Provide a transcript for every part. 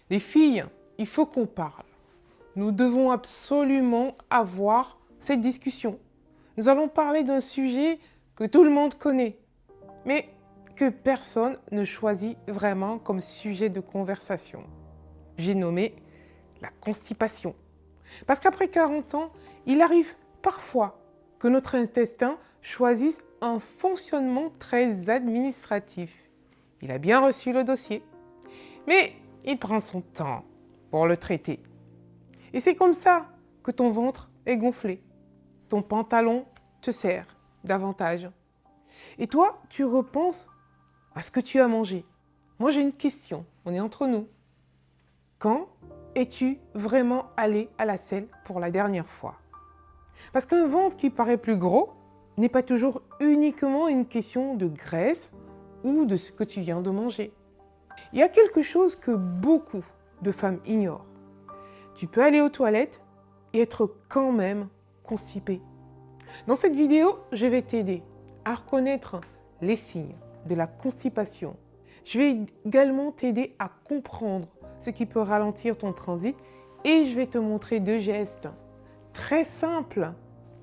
Les filles, il faut qu'on parle. Nous devons absolument avoir cette discussion. Nous allons parler d'un sujet que tout le monde connaît, mais que personne ne choisit vraiment comme sujet de conversation. J'ai nommé la constipation. Parce qu'après 40 ans, il arrive parfois que notre intestin choisisse un fonctionnement très administratif. Il a bien reçu le dossier, mais il prend son temps pour le traiter. Et c'est comme ça que ton ventre est gonflé. Ton pantalon te serre davantage. Et toi, tu repenses à ce que tu as mangé. Moi, j'ai une question. On est entre nous. Quand es-tu vraiment allé à la selle pour la dernière fois? Parce qu'un ventre qui paraît plus gros n'est pas toujours uniquement une question de graisse ou de ce que tu viens de manger. Il y a quelque chose que beaucoup de femmes ignorent. Tu peux aller aux toilettes et être quand même constipé. Dans cette vidéo, je vais t'aider à reconnaître les signes de la constipation. Je vais également t'aider à comprendre ce qui peut ralentir ton transit et je vais te montrer 2 gestes très simples.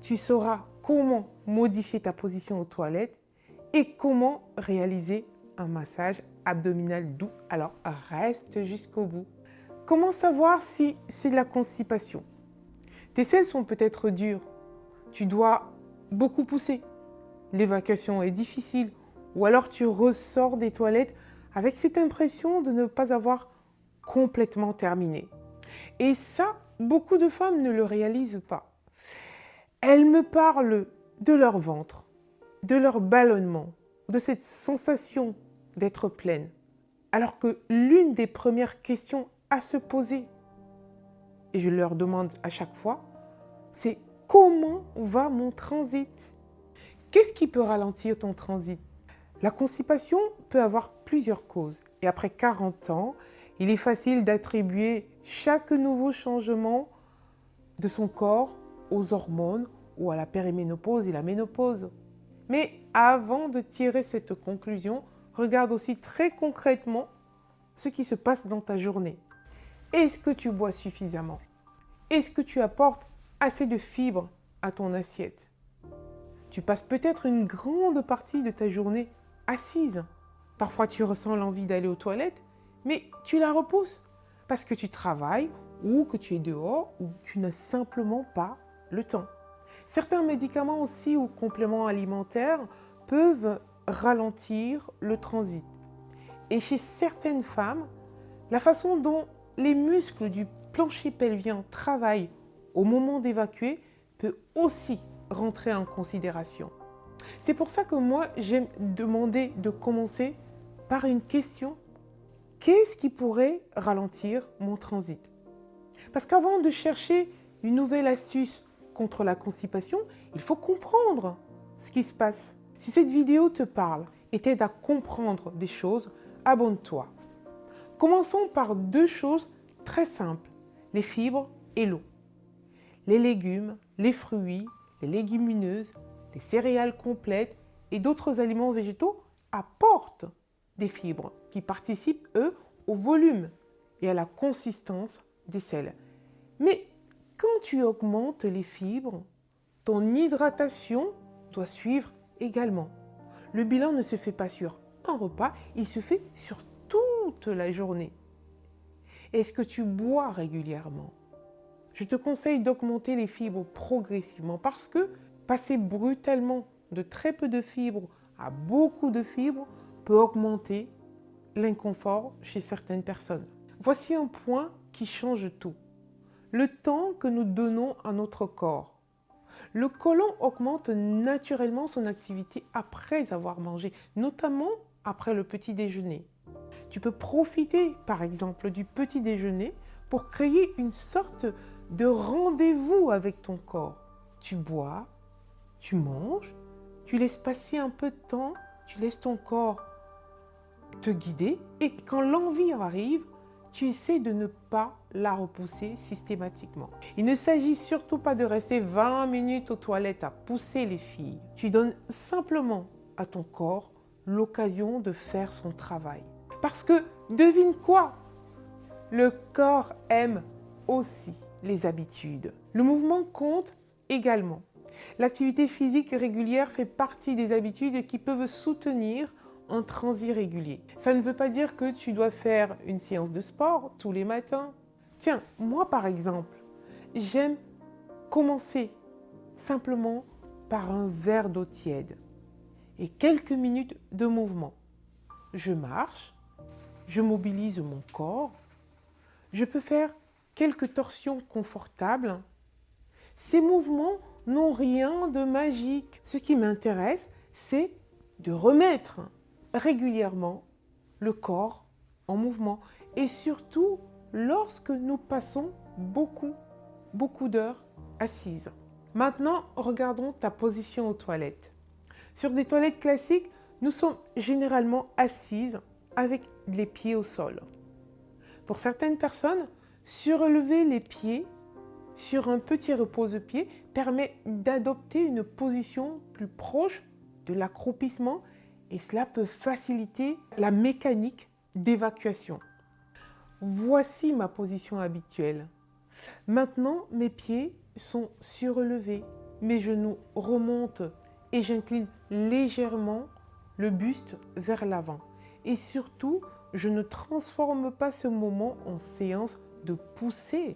Tu sauras comment modifier ta position aux toilettes et comment réaliser un massage abdominal doux. Alors reste jusqu'au bout. Comment savoir si c'est de la constipation? Tes selles sont peut-être dures. Tu dois beaucoup pousser. L'évacuation est difficile. Ou alors tu ressors des toilettes avec cette impression de ne pas avoir complètement terminé. Et ça, beaucoup de femmes ne le réalisent pas. Elles me parlent de leur ventre, de leur ballonnement, de cette sensation d'être pleine. Alors que l'une des premières questions à se poser, et je leur demande à chaque fois, c'est comment va mon transit? Qu'est-ce qui peut ralentir ton transit? La constipation peut avoir plusieurs causes. Et après 40 ans, il est facile d'attribuer chaque nouveau changement de son corps aux hormones ou à la périménopause et la ménopause. Mais avant de tirer cette conclusion, regarde aussi très concrètement ce qui se passe dans ta journée. Est-ce que tu bois suffisamment? Est-ce que tu apportes assez de fibres à ton assiette? Tu passes peut-être une grande partie de ta journée assise. Parfois, tu ressens l'envie d'aller aux toilettes, mais tu la repousses parce que tu travailles ou que tu es dehors ou tu n'as simplement pas le temps. Certains médicaments aussi ou compléments alimentaires peuvent ralentir le transit. Et chez certaines femmes, la façon dont les muscles du plancher pelvien travaillent au moment d'évacuer peut aussi rentrer en considération. C'est pour ça que moi, j'aime demander de commencer par une question. Qu'est-ce qui pourrait ralentir mon transit? Parce qu'avant de chercher une nouvelle astuce contre la constipation, il faut comprendre ce qui se passe. Si cette vidéo te parle et t'aide à comprendre des choses, abonne-toi. Commençons par 2 choses très simples, les fibres et l'eau. Les légumes, les fruits, les légumineuses, les céréales complètes et d'autres aliments végétaux apportent des fibres qui participent, eux, au volume et à la consistance des selles. Mais quand tu augmentes les fibres, ton hydratation doit suivre également. Le bilan ne se fait pas sur un repas, il se fait sur toute la journée. Est-ce que tu bois régulièrement? Je te conseille d'augmenter les fibres progressivement parce que passer brutalement de très peu de fibres à beaucoup de fibres peut augmenter l'inconfort chez certaines personnes. Voici un point qui change tout. Le temps que nous donnons à notre corps. Le côlon augmente naturellement son activité après avoir mangé, notamment après le petit déjeuner. Tu peux profiter, par exemple, du petit déjeuner pour créer une sorte de rendez-vous avec ton corps. Tu bois, tu manges, tu laisses passer un peu de temps, tu laisses ton corps te guider et quand l'envie arrive, tu essaies de ne pas la repousser systématiquement. Il ne s'agit surtout pas de rester 20 minutes aux toilettes à pousser les filles. Tu donnes simplement à ton corps l'occasion de faire son travail. Parce que, devine quoi? Le corps aime aussi les habitudes. Le mouvement compte également. L'activité physique régulière fait partie des habitudes qui peuvent soutenir un transit régulier. Ça ne veut pas dire que tu dois faire une séance de sport tous les matins. Tiens, moi par exemple, j'aime commencer simplement par un verre d'eau tiède et quelques minutes de mouvement. Je marche, je mobilise mon corps, je peux faire quelques torsions confortables. Ces mouvements n'ont rien de magique. Ce qui m'intéresse, c'est de remettre régulièrement le corps en mouvement et surtout lorsque nous passons beaucoup d'heures assises. Maintenant, regardons ta position aux toilettes. Sur des toilettes classiques, nous sommes généralement assises avec les pieds au sol. Pour certaines personnes, surélever les pieds sur un petit repose-pied permet d'adopter une position plus proche de l'accroupissement et cela peut faciliter la mécanique d'évacuation. Voici ma position habituelle. Maintenant, mes pieds sont surélevés, mes genoux remontent et j'incline légèrement le buste vers l'avant. Et surtout, je ne transforme pas ce moment en séance de poussée.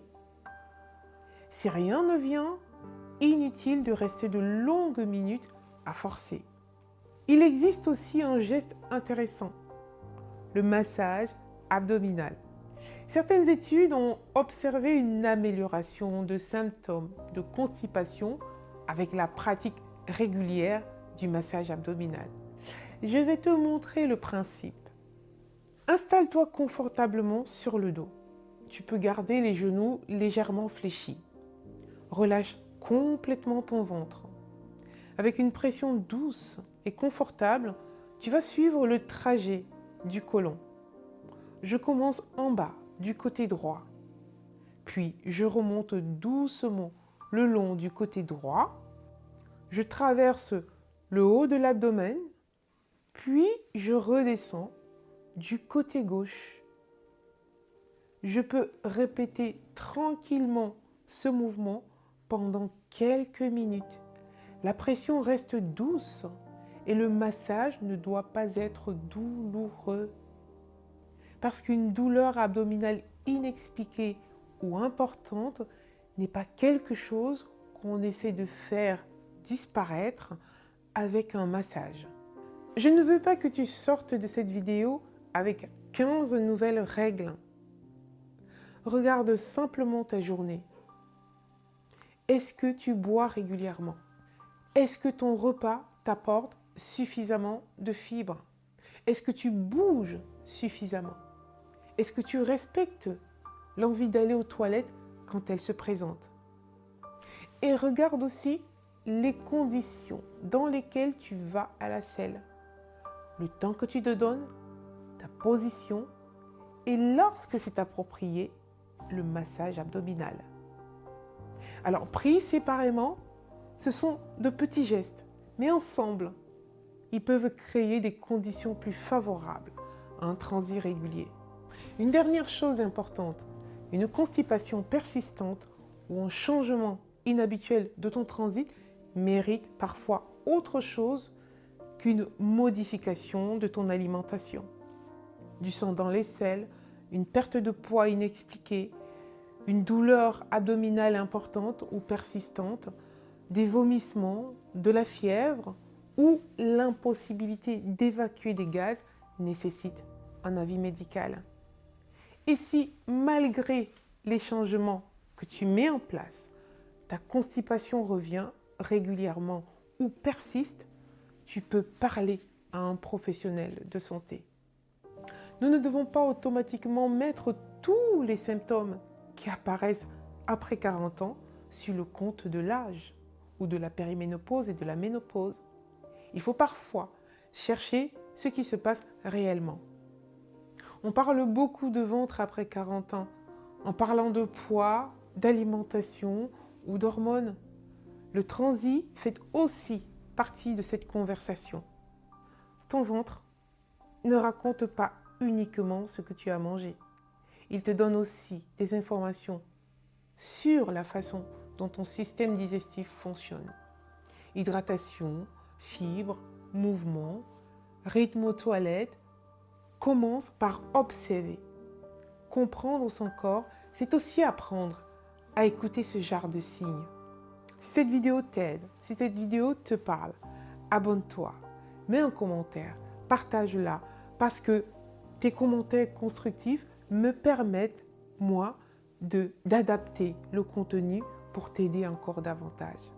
Si rien ne vient, inutile de rester de longues minutes à forcer. Il existe aussi un geste intéressant, le massage abdominal. Certaines études ont observé une amélioration de symptômes de constipation avec la pratique régulière du massage abdominal. Je vais te montrer le principe. Installe-toi confortablement sur le dos. Tu peux garder les genoux légèrement fléchis. Relâche complètement ton ventre. Avec une pression douce et confortable, tu vas suivre le trajet du côlon. Je commence en bas, du côté droit. Puis, je remonte doucement le long du côté droit. Je traverse le haut de l'abdomen. Puis, je redescends du côté gauche. Je peux répéter tranquillement ce mouvement pendant quelques minutes. La pression reste douce et le massage ne doit pas être douloureux. Parce qu'une douleur abdominale inexpliquée ou importante n'est pas quelque chose qu'on essaie de faire disparaître avec un massage. Je ne veux pas que tu sortes de cette vidéo avec 15 nouvelles règles. Regarde simplement ta journée. Est-ce que tu bois régulièrement? Est-ce que ton repas t'apporte suffisamment de fibres? Est-ce que tu bouges suffisamment? Est-ce que tu respectes l'envie d'aller aux toilettes quand elle se présente? Et regarde aussi les conditions dans lesquelles tu vas à la selle, le temps que tu te donnes, ta position et lorsque c'est approprié, le massage abdominal. Alors, pris séparément, ce sont de petits gestes, mais ensemble, ils peuvent créer des conditions plus favorables à un transit régulier. Une dernière chose importante, une constipation persistante ou un changement inhabituel de ton transit mérite parfois autre chose qu'une modification de ton alimentation. Du sang dans les selles, une perte de poids inexpliquée, une douleur abdominale importante ou persistante, des vomissements, de la fièvre ou l'impossibilité d'évacuer des gaz nécessite un avis médical. Et si, malgré les changements que tu mets en place, ta constipation revient régulièrement ou persiste, tu peux parler à un professionnel de santé. Nous ne devons pas automatiquement mettre tous les symptômes qui apparaissent après 40 ans sur le compte de l'âge ou de la périménopause et de la ménopause. Il faut parfois chercher ce qui se passe réellement. On parle beaucoup de ventre après 40 ans, en parlant de poids, d'alimentation ou d'hormones. Le transit fait aussi partie de cette conversation. Ton ventre ne raconte pas uniquement ce que tu as mangé. Il te donne aussi des informations sur la façon dont ton système digestif fonctionne. Hydratation, fibres, mouvement, rythme aux toilettes. Commence par observer. Comprendre son corps, c'est aussi apprendre à écouter ce genre de signes. Si cette vidéo t'aide, si cette vidéo te parle, abonne-toi, mets un commentaire, partage-la, parce que tes commentaires constructifs me permettent, moi, d'adapter le contenu pour t'aider encore davantage.